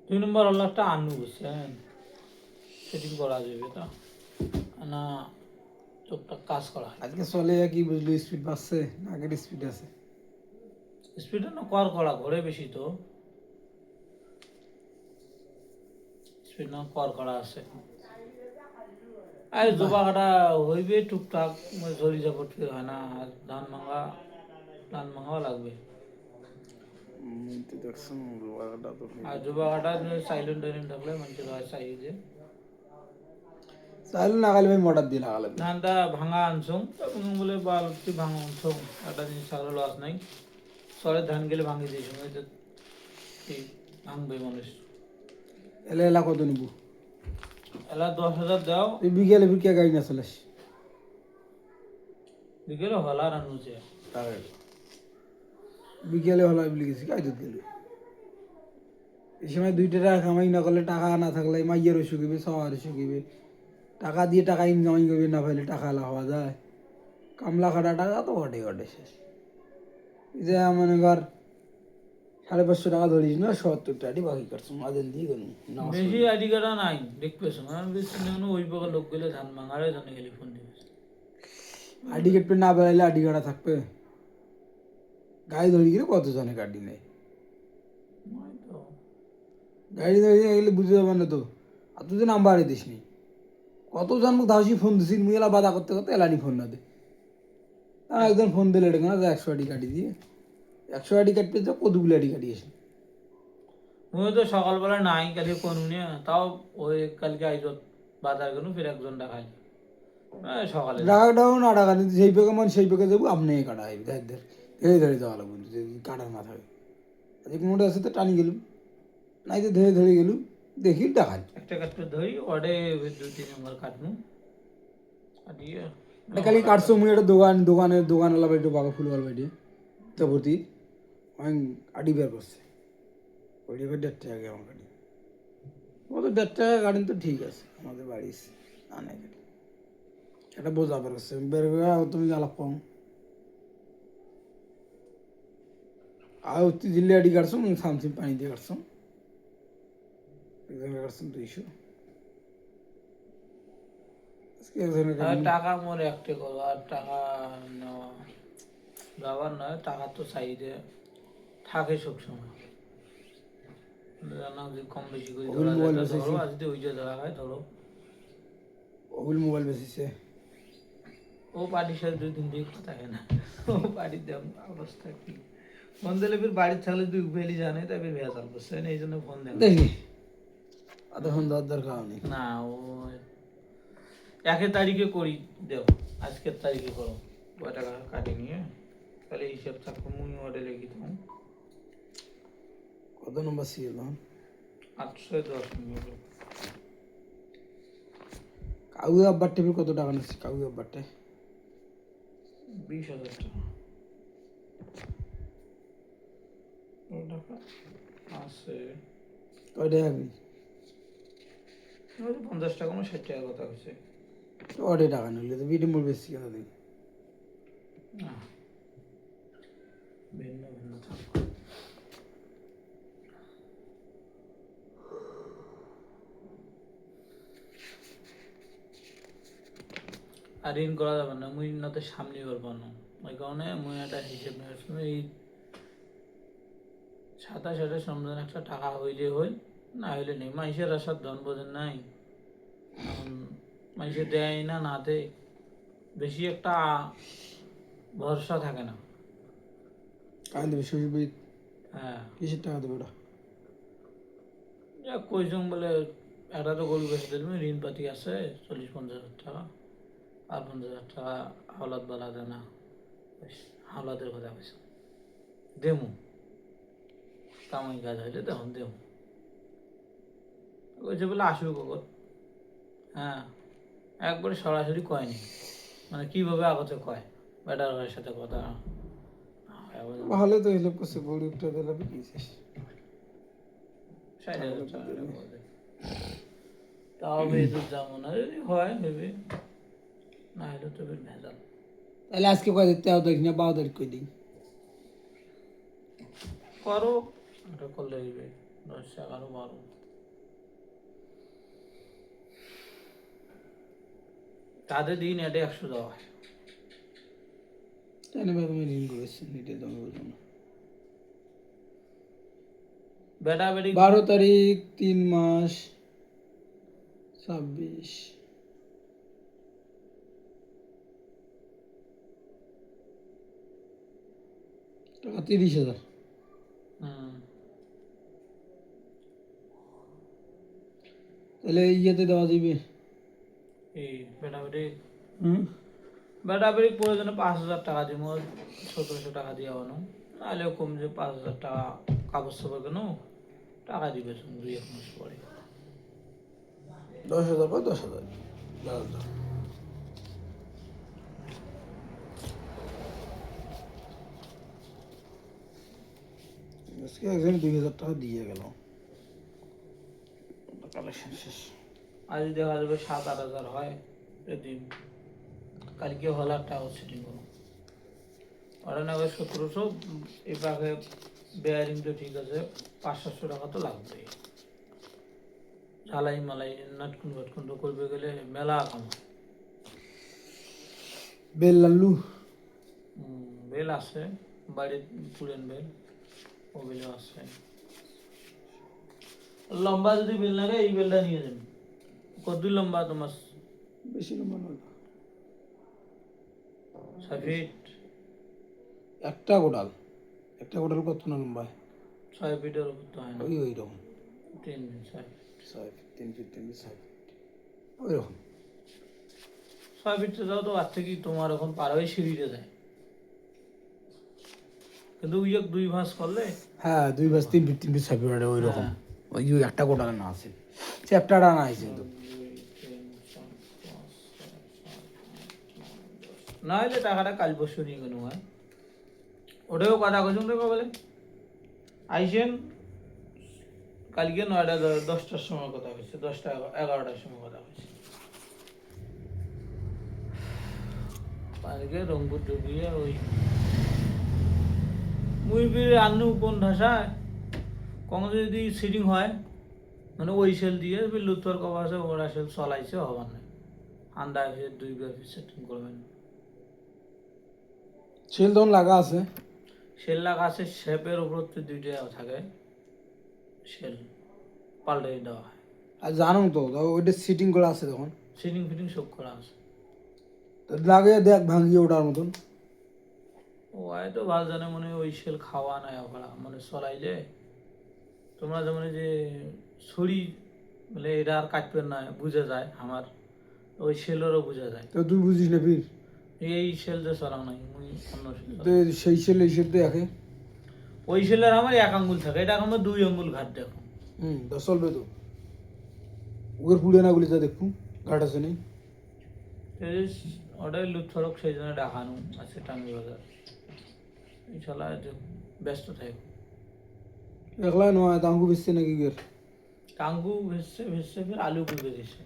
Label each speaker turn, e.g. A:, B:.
A: 2 নম্বর হলো একটা আনু বুঝছেন, সেটিং করা যাবে তো না, টুকটাক কাজ করা।
B: আজকে চলে কি বুঝলি, স্পিড বাড়ছে না আগের স্পিড আছে?
A: স্পিডে না কর করা ঘোরে বেশি তো, স্পিড না কর করা আছে। এই জোবা কাটা হইবে টুকটাক, ঝরি ঝাপট ফির হয় না, আর ধান ভাঙাও লাগবে।
B: দেখছো রোয়াটা তো
A: আর জোবা কাটা সাইলেন্ট টাইলেন্ট থাকলে মানুষের হয় সাইজে
B: চাইলে লাগালে ভাই মোটর দিয়ে লাগালে।
A: ধানটা ভাঙা আনছুম, বলে বালতি ভাঙা আনছুম, একটা জিনিস ছাড়া লস নাই। সরে ধান গেলে ভাঙি দিয়েছি, ঠিক ভাঙবে মানুষ।
B: এলে এলা কত নিবো?
A: এলা 10,000 দাও।
B: তুই বিকেলে বিকে গাড়ি না চলাস?
A: বিকেলে হলা রানুছে
B: বিকেলে হলো বলে গেছি গাড়ি দুধ গেল। এই সময় 2 টাকা কামাই না করলে, টাকা না থাকলে মাইয়েরও শুকিবে, সবারও শুকিবে। টাকা দিয়ে টাকা ইনকামাই করবে না, পাইলে টাকা হওয়া যায়? কামলা খাটা টাকা তো ঘটে ঘটে শেষ। যে মনে কর 550 টাকা ধরিস না, 70 টাকাটি বাকি করছো মাঝে দিয়ে গেল।
A: বেশি আইডি কার্ড নাই দেখবে সময় বেশি ওই প্রকার লোক গেলে ধান ভাঙারে জানে গেলে ফোন দিবে।
B: আইডি কার্ড পে না বেড়াইলে আইডি কার্ড থাকবে? গাড়ি ধরি গেলে কত জনে গাড়ি নেই, গাড়ি ধরে গেলে বুঝতে পারবেন না তো। আর তুই তো নাম্বার দিস নি, কতজন মুখ ধাসি ফোন দিছি, মুই এলা বাধা করতে করতে এলানি ফোন না দে। একজন ফোন দিলে এটা না 100 আইডি কাটি দিয়ে, 100 আইডি কাট পেয়েছে, কতগুলো আইডি কাটি এসে।
A: মুই তো সকালবেলা নাই কালকে কোন নিয়ে, তাও ওই কালকে আইজত বাজার গেল, ফির একজন দেখাই সকালে
B: টাকা টাকা না টাকা নিতে সেই পেকে মানে সেই পেকে যাবো, আপনি কাটা হয় ধরে ধরে ধরে যাওয়া লাগবে, যদি কাটার না থাকে। আজ কোনোটা আছে তো টানি গেলুম, নাই তো ধরে ধরে গেলুম, দেখি টাকা
A: একটা কাটতে ধরি ওডে 2-3 নম্বর কাটনু কাটিয়ে
B: খালি কাটছো। মুই একটা দোকানওয়ালা বাড়িতে বাঘা ফুলওয়ালা বাড়ি তারপরতি আমি আডি বের করছে, ওই 1.5 টাকা আমার গাড়ি। ও তো 1.5 টাকা গাড়ি তো ঠিক আছে, আমাদের বাড়ি আনে গাড়ি এটা বোঝা বের করছে, বের করে তুমি আলাপ কম আর তুই দিল্লি আডি কাটছো, সামসিং পানি দিয়ে কাটছো, কাটছো 200।
A: আর টাকা মোর একটা করো, আর টাকা নেওয়া ব্যবহার নয়, টাকা তো সাইডে থাকে সবসময়। না যদি কম বেশি করে ধরা যায় তো ধরো, আর যদি ওই যে ধরা হয় ধরো।
B: ওগুলো মোবাইল বেশিছে,
A: ও বাড়ির সাথে 2 দিন দিয়ে কথা থাকে না, ও বাড়ির দাম অবস্থা কি। ফোন দিলে ফির বাড়ির থাকলে তুই ফেলি জানে, তাই ফির ভেজাল করছেন, এই জন্য ফোন দেন
B: দেখি এতক্ষণ দরকার নেই
A: না। ও 1 তারিখে করি দেও, আজকের তারিখে করো, কয় টাকা কাটি নিয়ে তাহলে হিসাব থাকবো, মুই ওটা লিখি থাকুন।
B: কত নম্বর সিএল
A: 810 মিনিট।
B: কাগজ আব্বার টেবিল কত টাকা নিচ্ছে? কাগজ আব্বারটে
A: 20,000 টাকা। ও টাকা আছে
B: কয় টাকা কই?
A: 50 টাকা না 60 টাকার কথা হয়েছে।
B: ওটে টাকা নিলে তো বিটি মূল বেশি কেন দিই?
A: না ভিন্ন ভিন্ন থাক। আর ঋণ করা যাবে না, মুই না তো সামনে পারবো না, ওই কারণে মুই একটা হিসেব নিয়ে এই 27-28 রমজান একটা টাকা হইলে হই, না হইলে নেই। মাইসের আসার ধন বোঝেন নাই, এখন মাইসে দেয় না না দেয়, বেশি একটা ভরসা থাকে না।
B: টাকা দেবে শ্বশুর বাড়ি?
A: হ্যাঁ
B: কিসের টাকা দেবে ওটা?
A: যা কইসং বলে, একটা তো গরু বেঁচে দেবে, ঋণ পাতি আছে 40-50 হাজার টাকা, আর 50,000 টাকা হাওলাত বলা যায় না, হাওলাতের কথা কইস দেমু, কামাই কাজ হইলে তখন দেমু। কইছে বলে আসুক কখন। হ্যাঁ একবারে সরাসরি কয়নি, মানে কিভাবে আগতে কয় বেটার ভাইয়ের সাথে কথা।
B: ভালো তো হেল্প করছে, গরিবটা দিলে বিকিয়েছিস
A: 60,000 টাকা তাও বেদুর যেমন যদি হয় নেবে, না হলে তো ভেজাল।
B: তাহলে আজকে কয় দিতে হবে দেখি না, 12 তারিখ কই দিই
A: করো, এটা করলে হইবে 10, 11, 12। তাদের দিন এটা 100 দেওয়া হয়।
B: জানি ভাই তুমি ঋণ করেছেন এটা তো আমি বুঝলাম না।
A: বেটা বেটি
B: 12 তারিখ 3 মাস 26 টাকা 30,000।
A: হুম,
B: তাহলে ইয়েতে দেওয়া যাবে।
A: এই বেটা বেটি
B: হুম
A: বেটা বেটি প্রয়োজনে 5,000 টাকা দিব, 1700 টাকা দিয়ে আনো, নাহলেও কম যে 5,000 টাকা কাগজ সাপড় কেন টাকা দিবে তুমি 2-1 মাস পরে।
B: 10,000 বা 10,000 আজকে একজন 2,000 টাকা দিয়ে গেল, কালেকশন শেষ।
A: আজ দেখা যাবে 7-8 হাজার হয় এদিন, কালকে হলে টাকা সেটিং করো। ওরা না 1700, এই পাখে বেয়ারিং তো ঠিক আছে, 500-700 টাকা তো লাগবে। ঝালাই মালাই নাটকুন ফাটকুন তো করবে গেলে মেলা কামাই।
B: বেল লাল্লু
A: বেল আছে বাড়ির, পুরেন বেল, ও বেলও আছে। লম্বা যদি বেল লাগে এই বেলটা নিয়ে যাবেন। কত লম্বা তোমার?
B: বেশি লম্বা নয়,
A: 6 ফিট।
B: একটা গোডাল, একটা গোডাল কত না লম্বা?
A: 6 ফিটের উপর তো হয় না,
B: ওই ওই রকম
A: 3 feet 6 feet.
B: 3 feet 3 feet 6 feet ওই রকম।
A: 6 ফিট যাও তো আর থেকে তোমার এখন পার হয়ে সিঁড়িতে যায়, কিন্তু ওই যে 2 ভাঁজ করলে
B: হ্যাঁ 2 বাস 3 ফিট 3 ফিট 6 ফিট ওই রকম।
A: হ্যাঁ।
B: ওই ওই একটা গোডাল না আছে, চ্যাপ্টারটা না আছে কিন্তু।
A: 2, 3, 4, 5, 6, 7, 8, 9, 10 না হলে টাকাটা কাল পরশু নিয়ে গেল হয়। ওটাও কথা কইছুন দেখো বলে আইসেন কালকে 9টা 10টার সময় কথা হয়েছে, 10টা 11টার সময় কথা হয়েছে। কালকে রংপুর ডুবিয়ে ওই মুই ফিরে আনু কোন ভাষায় কখন যদি সিটিং হয়, মানে ওই সেল দিয়ে লুথর কবা আছে ওরা সেল চলাইছে হবার নাই, আন্ডা এসে 2 ফিট সেটিং করবেন।
B: সেল তখন লাগা আছে।
A: সেল লাগা আছে, শেপের উপর তো 2টা থাকে, সেল পাল্টে দেওয়া হয়।
B: আর জানো তো ওইটা সিটিং করা আছে তখন,
A: সিটিং ফিটিং সব করা আছে।
B: তো লাগে দেখ ভাঙিয়ে ওঠার মতন।
A: ও আয় তো ভালো জানে মনে হয় ওই সেল খাওয়া নাই ওরা মানে চলাইলে তোমরা যেমন এই যে ছুরি বলে এটা আর কাটবে না বুঝে যায় আমার, ওই সেলেরও বুঝে যায়।
B: তো তুই বুঝিস না ফির,
A: এই সেল যে চলা নাই মুই অন্য সেল
B: তো সেই সেল এই সেল তো একে।
A: ওই সেলের আমার 1 আঙ্গুল থাকে, এটা আমার 2 আঙ্গুল ঘাট দেখো।
B: তো চলবে তো, ওর পুড়ে না গুলি যা দেখুন ঘাট আছে নেই।
A: এই ওটাই লুৎফরক সেই জন্য ডাকানো আছে টাঙ্গি বাজার, এই চলা ব্যস্ত থাকে।
B: একলা নয় তাঙ্গু বেচছে নাকি গের?
A: টাঙ্গু ভেসছে ভেসছে ফের আলু কুড়বে দিছে।